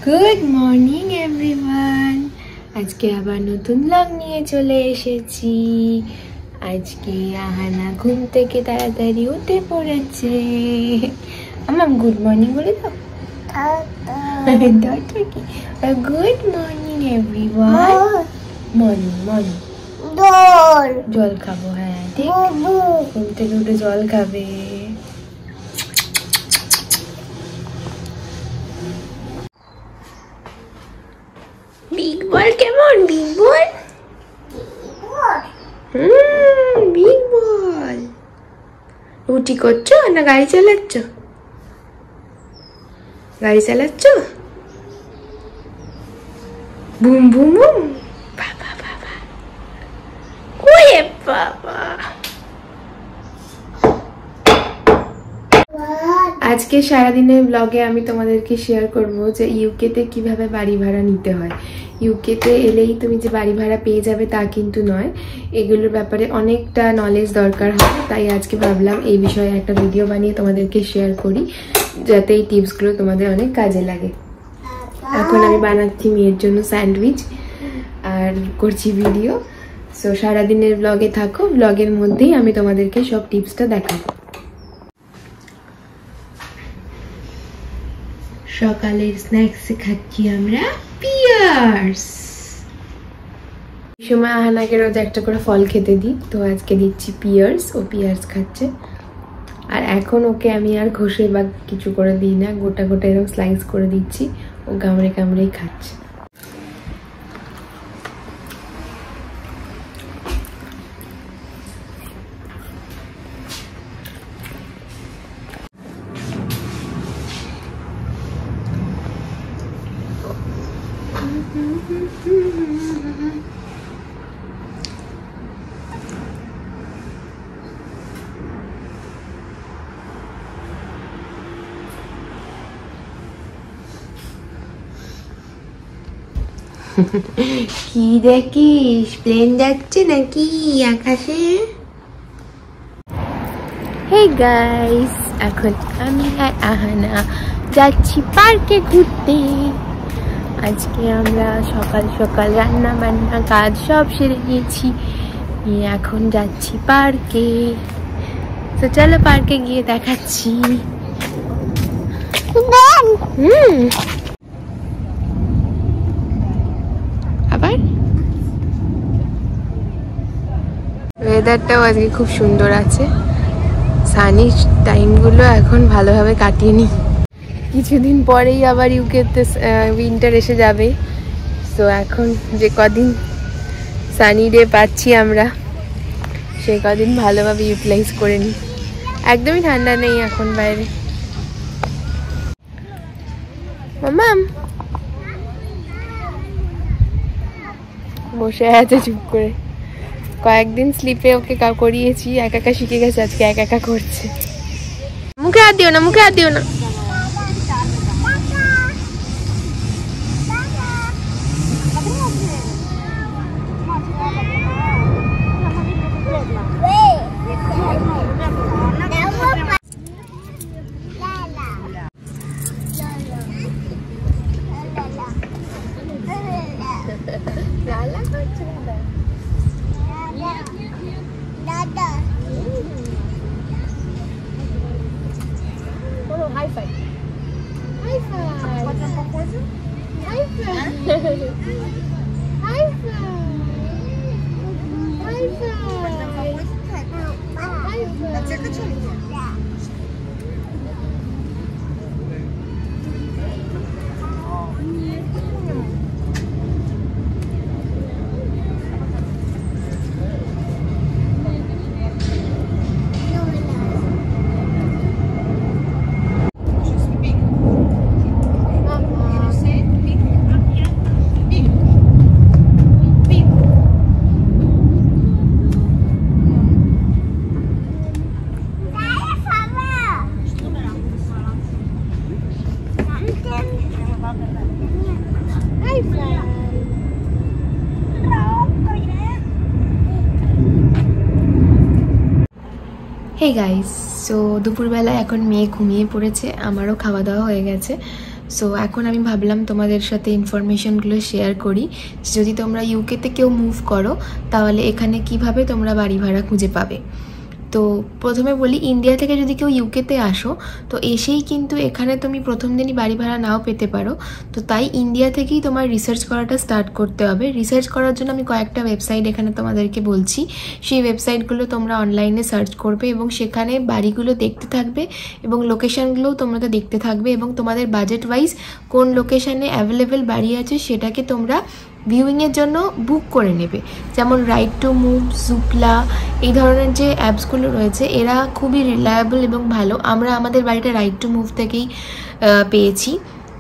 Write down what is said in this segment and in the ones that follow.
Good morning everyone. আজকে আবার নতুন ব্লগ নিয়ে চলে এসেছি। আজকে আহানা ঘুম থেকে তাড়াতাড়ি উঠে পড়েছে। আমার গুড মর্নিং বলে দাও। Good morning everyone. Morning morning জল খাবো। হ্যাঁ ঠিক, ঘুম থেকে উঠে জল খাবে। বিগ বল কেমন? বিগ বল, বিগ বল। রুটি করছো না গাড়ি চালাচ্ছ? গাড়ি চালাচ্ছ? Boom boom boom. বাবা বাবা, ওরে বাবা। আজকে সারাদিনের ব্লগে আমি তোমাদেরকে শেয়ার করব যে ইউকেতে কিভাবে বাড়ি ভাড়া নিতে হয়। ইউকেতে এলেই তুমি যে বাড়ি ভাড়া পেয়ে যাবে তা কিন্তু নয়, এগুলোর ব্যাপারে অনেকটা নলেজ দরকার হয়। তাই আজকে ভাবলাম এই বিষয়ে একটা ভিডিও বানিয়ে তোমাদেরকে শেয়ার করি, যাতে এই টিপসগুলো তোমাদের অনেক কাজে লাগে। এখন আমি বানাচ্ছি মেয়ের জন্য স্যান্ডউইচ আর করছি ভিডিও। সো সারাদিনের ব্লগে থাকো, ব্লগের মধ্যেই আমি তোমাদেরকে সব টিপসটা দেখাবো। সকালের স্ন্যাক্সে খাচ্ছি আমরা পিয়ার্স। এই সময় আহানাকে রোজ একটা করে ফল খেতে দিই, তো আজকে দিচ্ছি পিয়ার্স। ও পিয়ার্স খাচ্ছে। আর এখন ওকে আমি আর ঘষে বা কিছু করে দিই না, গোটা গোটা এরকম স্লাইস করে দিচ্ছি। ও কামড়ে কামড়েই খাচ্ছে। কি দেখিস? প্লেন যাচ্ছে নাকি আকাশে? হে গাইস, এখন আমি আর আহানা যাচ্ছি পার্কে ঘুরতে। আজকে আমরা সকাল সকাল রান্না বান্না কাজ সব সেরে নিয়েছি, এখন যাচ্ছি পার্কে। তো চলো পার্কে গিয়ে দেখাচ্ছি। আবার ওয়েদারটাও আজকে খুব সুন্দর আছে। সানি টাইমগুলো এখন ভালোভাবে কাটিয়ে নি। কিছুদিন পরেই আবার ইউকেতে উইন্টার এসে যাবে। সো এখন যে কদিন সানি ডে পাচ্ছি আমরা, সে কদিন ভালোভাবে ইউটিলাইজ করে নিই। একদমই ঠান্ডা নেই এখন বাইরে। মামাম বসে আছে চুপ করে। কয়েকদিন স্লিপে ওকে করিয়েছি, একা একা শিখে গেছে, আজকে একা একা করছে। মুখে হাত দিও না, মুখে হাত দিও না। High five. High five. High five. High five. High five. Hey guys, so দুপুরবেলা এখন মেয়ে ঘুমিয়ে পড়েছে, আমারও খাওয়া দাওয়া হয়ে গেছে। সো এখন আমি ভাবলাম তোমাদের সাথে ইনফরমেশনগুলো শেয়ার করি। যদি তোমরা ইউকেতে কেউ মুভ করো তাহলে এখানে কিভাবে তোমরা বাড়ি ভাড়া খুঁজে পাবে। তো প্রথমে বলি, ইন্ডিয়া থেকে যদি কেউ ইউকেতে আসো তো এসেই কিন্তু এখানে তুমি প্রথম দিনই বাড়ি ভাড়া নাও পেতে পারো। তো তাই ইন্ডিয়া থেকেই তোমার রিসার্চ করাটা স্টার্ট করতে হবে। রিসার্চ করার জন্য আমি কয়েকটা ওয়েবসাইট এখানে তোমাদেরকে বলছি, সেই ওয়েবসাইটগুলো তোমরা অনলাইনে সার্চ করবে এবং সেখানে বাড়িগুলো দেখতে থাকবে এবং লোকেশানগুলোও তোমরা দেখতে থাকবে এবং তোমাদের বাজেট ওয়াইজ কোন লোকেশানে অ্যাভেলেবেল বাড়ি আছে সেটাকে তোমরা ভিউইংয়ের জন্য বুক করে নেবে। যেমন রাইট টু মুভ, জুপলা, এই ধরনের যে অ্যাপসগুলো রয়েছে এরা খুবই রিলায়েবল এবং ভালো। আমরা আমাদের বাড়িটা রাইট টু মুভ থেকেই পেয়েছি।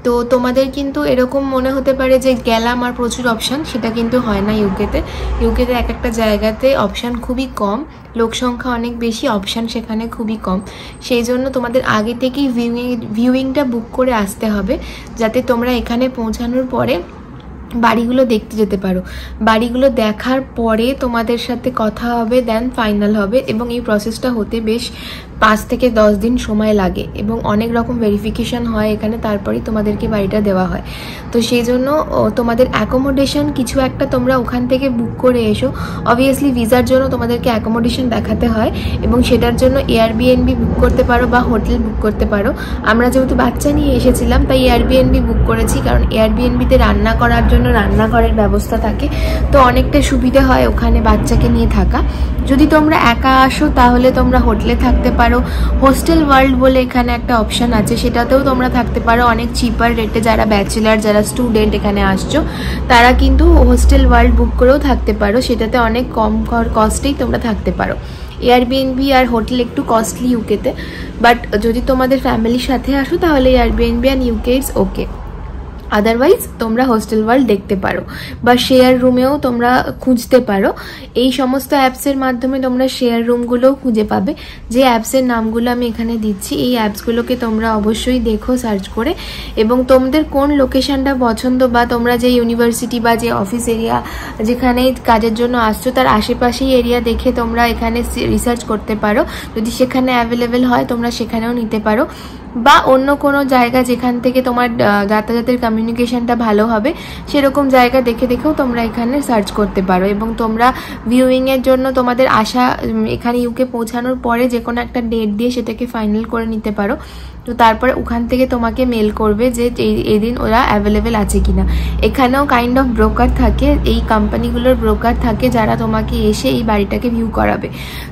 তো তোমাদের কিন্তু এরকম মনে হতে পারে যে গেলাম আর প্রচুর অপশান, সেটা কিন্তু হয় না ইউকেতে। ইউকেতে এক একটা জায়গাতে অপশান খুবই কম, লোক সংখ্যা অনেক বেশি, অপশান সেখানে খুবই কম। সেই জন্য তোমাদের আগে থেকেই ভিউইংটা বুক করে আসতে হবে, যাতে তোমরা এখানে পৌঁছানোর পরে বাড়িগুলো দেখতে যেতে পারো। বাড়িগুলো দেখার পরে তোমাদের সাথে কথা হবে, দেন ফাইনাল হবে এবং এই প্রসেসটা হতে বেশ 5 থেকে 10 দিন সময় লাগে এবং অনেক রকম ভেরিফিকেশান হয় এখানে, তারপরেই তোমাদেরকে বাড়িটা দেওয়া হয়। তো সেই জন্য তোমাদের অ্যাকোমোডেশন কিছু একটা তোমরা ওখান থেকে বুক করে এসো। অবভিয়াসলি ভিসার জন্য তোমাদেরকে অ্যাকোমোডেশন দেখাতে হয় এবং সেটার জন্য এয়ারবিএনবি বুক করতে পারো বা হোটেল বুক করতে পারো। আমরা যেহেতু বাচ্চা নিয়ে এসেছিলাম তাই এয়ারবিএনবি বুক করেছি, কারণ এয়ারবিএনবিতে রান্না করার জন্য রান্নাঘরের ব্যবস্থা থাকে, তো অনেকটা সুবিধা হয় ওখানে বাচ্চাকে নিয়ে থাকা। যদি তোমরা একা আসো তাহলে তোমরা হোটেলে থাকতে পারো। হোস্টেল ওয়ার্ল্ড বলে এখানে একটা অপশান আছে, সেটাতেও তোমরা থাকতে পারো অনেক চিপার রেটে। যারা ব্যাচেলার, যারা স্টুডেন্ট এখানে আসছো তারা কিন্তু হোস্টেল ওয়ার্ল্ড বুক করেও থাকতে পারো, সেটাতে অনেক কম কস্টেই তোমরা থাকতে পারো। এয়ারবিএনবি আর হোটেল একটু কস্টলি ইউকেতে, বাট যদি তোমাদের ফ্যামিলির সাথে আসো তাহলে Airbnb and UK it's okay. Otherwise তোমরা হোস্টেল ওয়ার্ল্ড দেখতে পারো বা শেয়ার রুমেও তোমরা খুঁজতে পারো। এই সমস্ত অ্যাপসের মাধ্যমে তোমরা শেয়ার রুমগুলোও খুঁজে পাবে। যে অ্যাপসের নামগুলো আমি এখানে দিচ্ছি এই অ্যাপসগুলোকে তোমরা অবশ্যই দেখো সার্চ করে, এবং তোমাদের কোন লোকেশনটা পছন্দ বা তোমরা যে ইউনিভার্সিটি বা যে অফিস এরিয়া যেখানে কাজের জন্য আসছো তার আশেপাশেই এরিয়া দেখে তোমরা এখানে রিসার্চ করতে পারো। যদি সেখানে অ্যাভেলেবেল হয় তোমরা সেখানেও নিতে পারো, বা অন্য কোনো জায়গা যেখান থেকে তোমার যাতায়াতের কমিউনিকেশনটা ভালো হবে সেরকম জায়গা দেখে দেখেও তোমরা এখানে সার্চ করতে পারো। এবং তোমরা ভিউইংয়ের জন্য তোমাদের আসা এখানে ইউকে পৌঁছানোর পরে যে কোনো একটা ডেট দিয়ে সেটাকে ফাইনাল করে নিতে পারো। তো তারপরে ওখান থেকে তোমাকে মেল করবে যে এই দিন ওরা অ্যাভেলেবেল আছে কিনা। এখানেও কাইন্ড অফ ব্রোকার থাকে, এই কোম্পানিগুলোর ব্রোকার থাকে যারা তোমাকে এসে এই বাড়িটাকে ভিউ করাবে।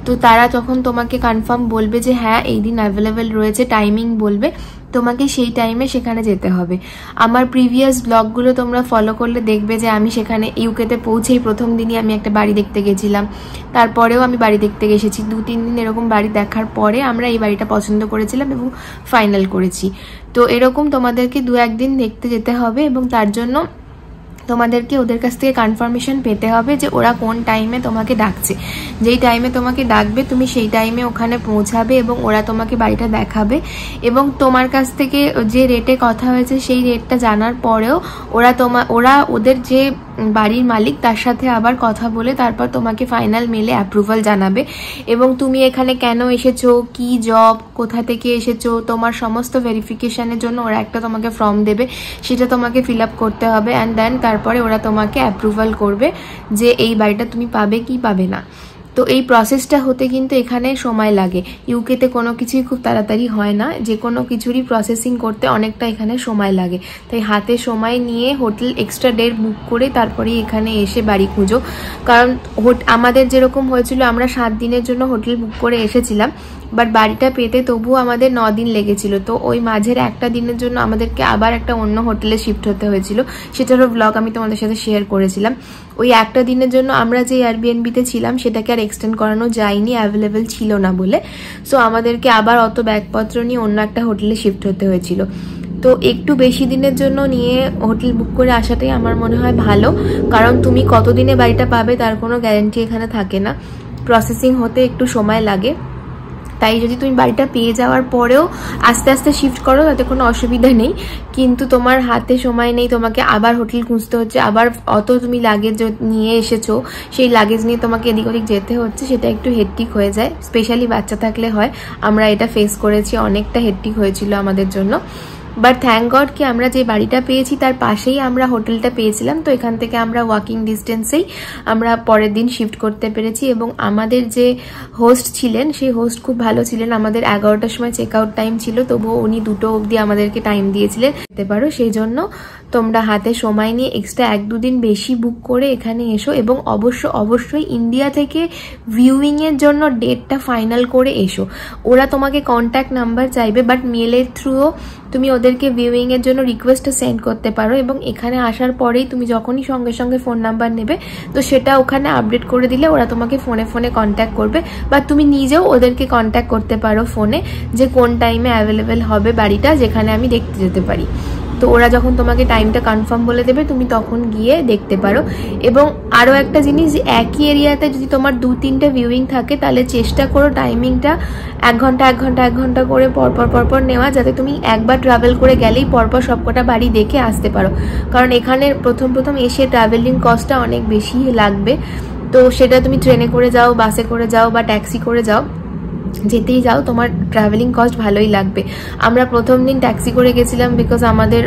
তো তারা যখন তোমাকে কনফার্ম বলবে যে হ্যাঁ এই দিন অ্যাভেলেবেল রয়েছে, টাইমিং বলবে, তোমাকে সেই টাইমে সেখানে যেতে হবে। আমার প্রিভিয়াস ব্লগগুলো তোমরা ফলো করলে দেখবে যে আমি সেখানে ইউকেতে পৌঁছেই প্রথম দিনই আমি একটা বাড়ি দেখতে গেছিলাম, তারপরেও আমি বাড়ি দেখতে গেছি। 2-3 দিন এরকম বাড়ি দেখার পরে আমরা এই বাড়িটা পছন্দ করেছিলাম এবং ফাইনাল করেছি। তো এরকম তোমাদেরকে 2-1 দিন দেখতে যেতে হবে এবং তার জন্য তোমাদেরকে ওদের কাছ থেকে কনফার্মেশন পেতে হবে যে ওরা কোন টাইমে তোমাকে ডাকছে। যেই টাইমে তোমাকে ডাকবে তুমি সেই টাইমে ওখানে পৌঁছাবে এবং ওরা তোমাকে বাড়িটা দেখাবে। এবং তোমার কাছ থেকে যে রেটে কথা হয়েছে সেই রেটটা জানার পরেও ওরা ওদের যে বাড়ির মালিক তার সাথে আবার কথা বলে তারপর তোমাকে ফাইনাল মেলে অ্যাপ্রুভাল জানাবে। এবং তুমি এখানে কেন এসেছো, কি জব, কোথা থেকে এসেছো, তোমার সমস্ত ভেরিফিকেশনের জন্য ওরা একটা তোমাকে ফর্ম দেবে, সেটা তোমাকে ফিল আপ করতে হবে। অ্যান্ড দেন তারপরে ওরা তোমাকে অ্যাপ্রুভাল করবে যে এই বাড়িটা তুমি পাবে কি পাবে না। তো এই প্রসেসটা হতে কিন্তু এখানে সময় লাগে। ইউকেতে কোনো কিছুই খুব তাড়াতাড়ি হয় না, যে কোনো কিছুরই প্রসেসিং করতে অনেকটা এখানে সময় লাগে। তাই হাতে সময় নিয়ে হোটেল এক্সট্রা ডেট বুক করে তারপরে এখানে এসে বাড়ি খুঁজো। কারণ আমাদের যেরকম হয়েছিল আমরা 7 দিনের জন্য হোটেল বুক করে এসেছিলাম, বাট বাড়িটা পেতে তবুও আমাদের 9 দিন লেগেছিল। তো ওই মাঝের একটা দিনের জন্য আমাদেরকে আবার একটা অন্য হোটেলে শিফট হতে হয়েছিল, সেটারও ব্লগ আমি তোমাদের সাথে শেয়ার করেছিলাম। ওই একটা দিনের জন্য আমরা যে এয়ারবিএনবিতে ছিলাম সেটাকে আর এক্সটেন্ড করানো যায়নি, অ্যাভেলেবেল ছিল না বলে। সো আমাদেরকে আবার অত ব্যাগপত্র নিয়ে অন্য একটা হোটেলে শিফট হতে হয়েছিল। তো একটু বেশি দিনের জন্য নিয়ে হোটেল বুক করে আসাটাই আমার মনে হয় ভালো, কারণ তুমি কতদিনে বাড়িটা পাবে তার কোনো গ্যারান্টি এখানে থাকে না, প্রসেসিং হতে একটু সময় লাগে। তাই যদি তুমি বাড়িটা পেয়ে যাওয়ার পরেও আস্তে আস্তে শিফট করো তাতে কোনো অসুবিধা নেই, কিন্তু তোমার হাতে সময় নেই, তোমাকে আবার হোটেল খুঁজতে হচ্ছে, আবার অত তুমি লাগেজ নিয়ে এসেছো সেই লাগেজ নিয়ে তোমাকে এদিক ওদিক যেতে হচ্ছে, সেটা একটু হেক্টিক হয়ে যায়। স্পেশালি বাচ্চা থাকলে হয়, আমরা এটা ফেস করেছি, অনেকটা হেক্টিক হয়েছিল আমাদের জন্য। বাট থ্যাংক গড কি আমরা যে বাড়িটা পেয়েছি তার পাশেই আমরা হোটেলটা পেয়েছিলাম, তো এখান থেকে আমরা ওয়াকিং ডিস্টেন্সেই আমরা পরের দিন শিফট করতে পেরেছি। এবং আমাদের যে হোস্ট ছিলেন সেই হোস্ট খুব ভালো ছিলেন। আমাদের 11টার সময় চেক আউট টাইম ছিল, তবুও উনি 2টো অবধি আমাদেরকে টাইম দিয়েছিলেন যেতে পারো। সেই জন্য তোমরা হাতে সময় নিয়ে এক্সট্রা 1-2 দিন বেশি বুক করে এখানে এসো, এবং অবশ্যই ইন্ডিয়া থেকে ভিউইং এর জন্য ডেটটা ফাইনাল করে এসো। ওরা তোমাকে কন্ট্যাক্ট নাম্বার চাইবে, বাট মেলের থ্রুও তুমি ওদেরকে ভিউইং এর জন্য রিকোয়েস্ট সেন্ড করতে পারো, এবং এখানে আসার পরেই তুমি যখনই সঙ্গে সঙ্গে ফোন নাম্বার নেবে তো সেটা ওখানে আপডেট করে দিলে ওরা তোমাকে ফোনে কন্ট্যাক্ট করবে, বা তুমি নিজেও ওদেরকে কন্ট্যাক্ট করতে পারো ফোনে যে কোন টাইমে অ্যাভেলেবেল হবে বাড়িটা যেখানে আমি দেখতে যেতে পারি। তো ওরা যখন তোমাকে টাইমটা কনফার্ম বলে দেবে তুমি তখন গিয়ে দেখতে পারো। এবং আরও একটা জিনিস, যে একই এরিয়াতে যদি তোমার 2-3টে ভিউইং থাকে তাহলে চেষ্টা করো টাইমিংটা 1 ঘন্টা করে পরপর নেওয়া, যাতে তুমি একবার ট্রাভেল করে গেলেই পরপর সবকটা বাড়ি দেখে আসতে পারো। কারণ এখানে প্রথম এসে ট্রাভেলিং কস্টটা অনেক বেশি লাগবে, তো সেটা তুমি ট্রেনে করে যাও, বাসে করে যাও বা ট্যাক্সি করে যাও, যেতেই যাও তোমার ট্রাভেলিং কস্ট ভালোই লাগবে। আমরা প্রথম দিন ট্যাক্সি করে গেছিলাম বিকজ আমাদের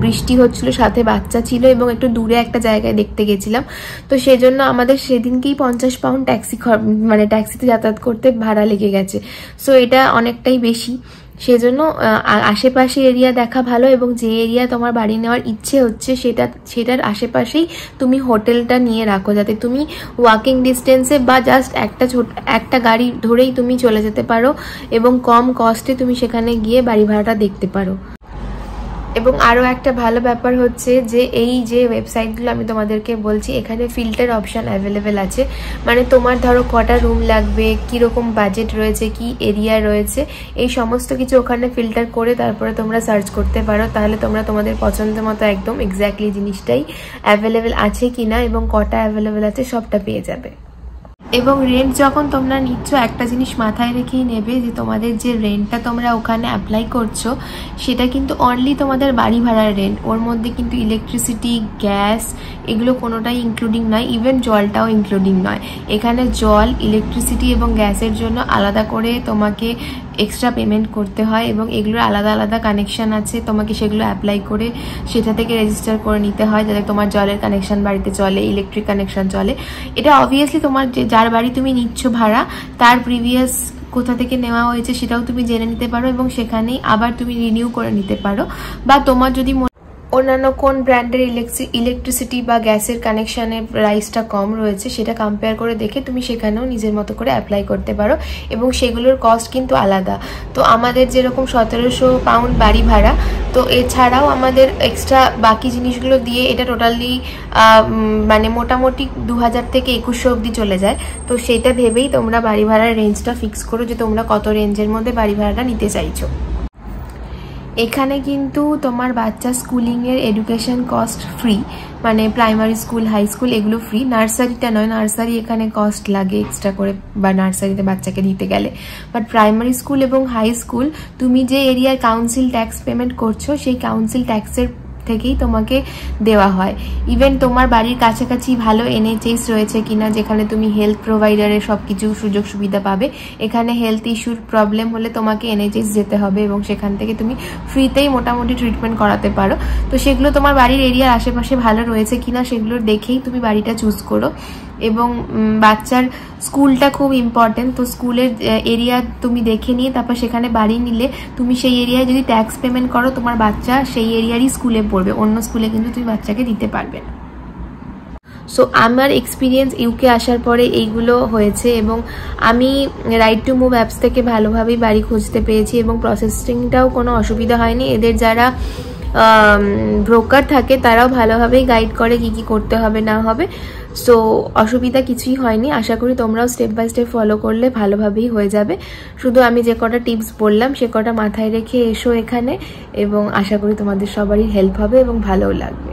বৃষ্টি হচ্ছিল, সাথে বাচ্চা ছিল এবং একটু দূরে একটা জায়গায় দেখতে গেছিলাম, তো সেজন্য আমাদের সেদিনকেই 50 পাউন্ড ট্যাক্সিতে যাতায়াত করতে ভাড়া লেগে গেছে। সো এটা অনেকটাই বেশি, সেজন্য আশেপাশে এরিয়া দেখা ভালো, এবং যে এরিয়া তোমার বাড়ি নেওয়ার ইচ্ছে হচ্ছে সেটার আশেপাশেই তুমি হোটেলটা নিয়ে রাখো, যাতে তুমি ওয়াকিং ডিস্টেন্সে বা জাস্ট একটা গাড়ি ধরেই তুমি চলে যেতে পারো এবং কম কস্টে তুমি সেখানে গিয়ে বাড়ি ভাড়াটা দেখতে পারো। এবং আরও একটা ভালো ব্যাপার হচ্ছে যে এই যে ওয়েবসাইটগুলো আমি তোমাদেরকে বলছি, এখানে ফিল্টার অপশান অ্যাভেলেবেল আছে। মানে তোমার ধরো কটা রুম লাগবে, কীরকম বাজেট রয়েছে, কি এরিয়া রয়েছে, এই সমস্ত কিছু ওখানে ফিল্টার করে তারপরে তোমরা সার্চ করতে পারো। তাহলে তোমরা তোমাদের পছন্দ মতো একদম এক্স্যাক্টলি জিনিসটাই অ্যাভেলেবেল আছে কিনা এবং কটা অ্যাভেলেবেল আছে সবটা পেয়ে যাবে। এবং রেন্ট যখন তোমরা নিচ্ছ একটা জিনিস মাথায় রেখেই নেবে যে তোমাদের যে রেন্টটা তোমরা ওখানে অ্যাপ্লাই করছো সেটা কিন্তু অনলি তোমাদের বাড়ি ভাড়ার রেন্ট, ওর মধ্যে কিন্তু ইলেকট্রিসিটি, গ্যাস এগুলো কোনোটাই ইনক্লুডিং নয়, ইভেন জলটাও ইনক্লুডিং নয়। এখানে জল, ইলেকট্রিসিটি এবং গ্যাসের জন্য আলাদা করে তোমাকে এক্সট্রা পেমেন্ট করতে হয়, এবং এগুলোর আলাদা কানেকশান আছে, তোমাকে সেগুলো অ্যাপ্লাই করে সেটা থেকে রেজিস্টার করে নিতে হয় যাতে তোমার জলের কানেকশান বাড়িতে চলে, ইলেকট্রিক কানেকশান চলে। এটা অবভিয়াসলি তোমার যার বাড়ি তুমি নিচ্ছ ভাড়া তার প্রিভিয়াস কোথা থেকে নেওয়া হয়েছে সেটাও তুমি জেনে নিতে পারো, এবং সেখানেই আবার তুমি রিনিউ করে নিতে পারো। বা তোমার যদি অন্যান্য কোন ব্র্যান্ডের ইলেকট্রিসিটি বা গ্যাসের কানেকশানের প্রাইসটা কম রয়েছে সেটা কম্পেয়ার করে দেখে তুমি সেখানেও নিজের মতো করে অ্যাপ্লাই করতে পারো, এবং সেগুলোর কস্ট কিন্তু আলাদা। তো আমাদের যেরকম 1700 পাউন্ড বাড়ি ভাড়া, তো এছাড়াও আমাদের এক্সট্রা বাকি জিনিসগুলো দিয়ে এটা টোটালি মানে মোটামুটি 2000 থেকে 2100 অবধি চলে যায়। তো সেটা ভেবেই তোমরা বাড়ি ভাড়ার রেঞ্জটা ফিক্স করো যে তোমরা কত রেঞ্জের মধ্যে বাড়ি ভাড়াটা নিতে চাইছো। এখানে কিন্তু তোমার বাচ্চা স্কুলিংয়ের এডুকেশন কস্ট ফ্রি, মানে প্রাইমারি স্কুল, হাই স্কুল এগুলো ফ্রি। নার্সারিটা নয়, নার্সারি এখানে কস্ট লাগে এক্সট্রা করে, বা নার্সারিতে বাচ্চাকে দিতে গেলে। বাট প্রাইমারি স্কুল এবং হাই স্কুল তুমি যে এরিয়ার কাউন্সিল ট্যাক্স পেমেন্ট করছো সেই কাউন্সিল ট্যাক্সের থেকেই তোমাকে দেওয়া হয়। ইভেন তোমার বাড়ির কাছাকাছি ভালো NHS রয়েছে কিনা যেখানে তুমি হেলথ প্রোভাইডারের সব কিছু সুযোগ সুবিধা পাবে। এখানে হেলথ ইস্যুর প্রবলেম হলে তোমাকে NHS যেতে হবে এবং সেখান থেকে তুমি ফ্রিতেই মোটামুটি ট্রিটমেন্ট করাতে পারো। তো সেগুলো তোমার বাড়ির এরিয়ার আশেপাশে ভালো রয়েছে কিনা সেগুলো দেখেই তুমি বাড়িটা চুজ করো। এবং বাচ্চার স্কুলটা খুব ইম্পর্টেন্ট, তো স্কুলের এরিয়া তুমি দেখে নিয়ে তারপর সেখানে বাড়ি নিলে তুমি সেই এরিয়ায় যদি ট্যাক্স পেমেন্ট করো তোমার বাচ্চা সেই এরিয়ারই স্কুলে পড়বে, অন্য স্কুলে কিন্তু তুমি বাচ্চাকে দিতে পারবে না। সো আমার এক্সপিরিয়েন্স ইউকে আসার পরে এইগুলো হয়েছে, এবং আমি রাইট টু মুভ অ্যাপস থেকে ভালোভাবেই বাড়ি খুঁজতে পেরেছি এবং প্রসেসিংটাও কোনো অসুবিধা হয়নি। এদের যারা ব্রোকার থাকে তারাও ভালোভাবেই গাইড করে কি কি করতে হবে না হবে, সো অসুবিধা কিছুই হয়নি। আশা করি তোমরাও স্টেপ বাই স্টেপ ফলো করলে ভালোভাবেই হয়ে যাবে। শুধু আমি যে কটা টিপস বললাম সে কটা মাথায় রেখে এসো এখানে, এবং আশা করি তোমাদের সবারই হেল্প হবে এবং ভালোও লাগবে।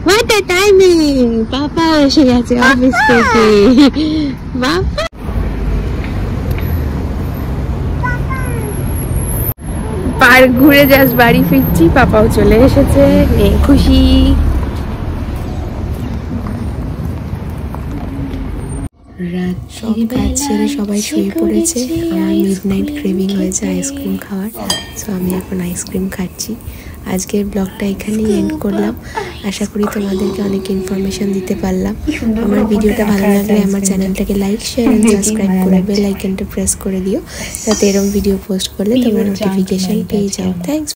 What a timing! Papa এসে গেছে অফিস থেকে। বাবা আর ঘুরে জাস্ট বাড়ি ফিরছি, পাপাও চলে এসেছে, খুশি। সব কাজ ছেড়ে সবাই শুয়ে পড়েছে। আমার মিডনাইট ক্রেভিং হয়েছে আইসক্রিম খাওয়ার, সো আমি এখন আইসক্রিম খাচ্ছি। আজকের ব্লগটা এখানেই এন্ড করলাম। আশা করি তোমাদেরকে অনেক ইনফরমেশন দিতে পারলাম। আমার ভিডিওটা ভালো লাগলে আমার চ্যানেলটাকে লাইক, শেয়ার এন্ড সাবস্ক্রাইব করে বেল আইকনটা প্রেস করে দিও, যাতে এরকম ভিডিও পোস্ট করলে তোমরা নোটিফিকেশন পেয়ে যাও। থ্যাঙ্কস।